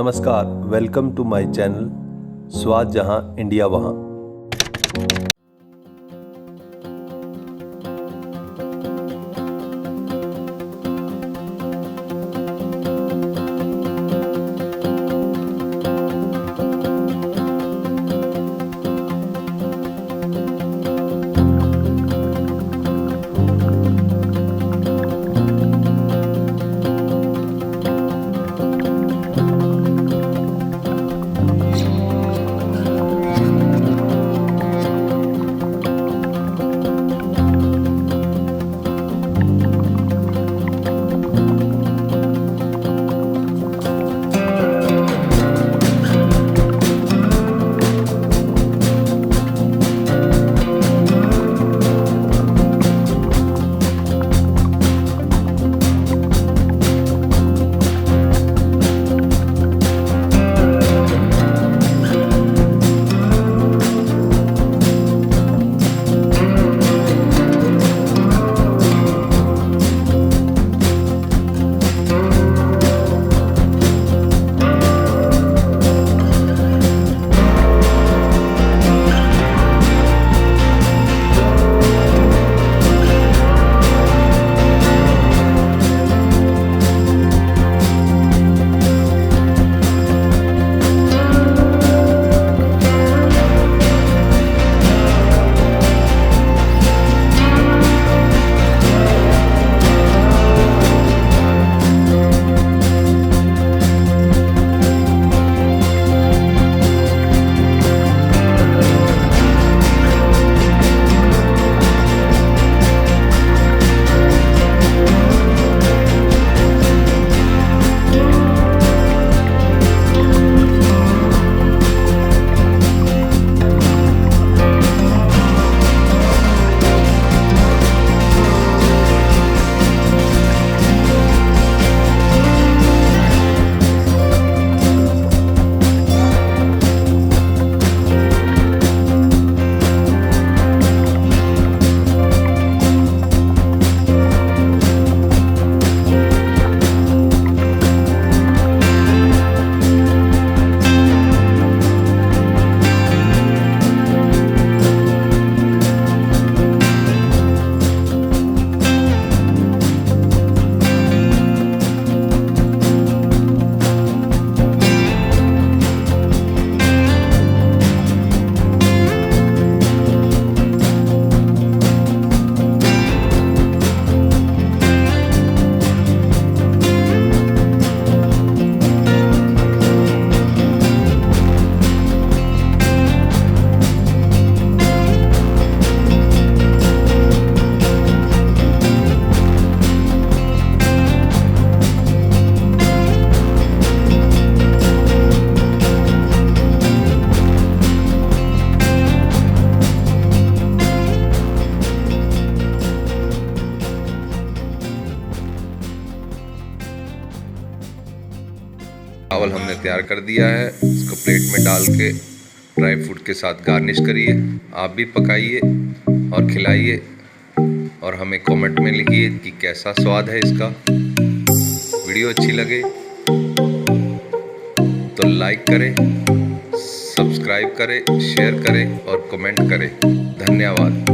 नमस्कार, welcome to my channel स्वाद जहां इंडिया वहां। चावल हमने तैयार कर दिया है, इसको प्लेट में डाल के ड्राई फ्रूट के साथ गार्निश करिए। आप भी पकाइए और खिलाइए और हमें कमेंट में लिखिए कि कैसा स्वाद है इसका। वीडियो अच्छी लगे तो लाइक करें, सब्सक्राइब करें, शेयर करें और कमेंट करें। धन्यवाद।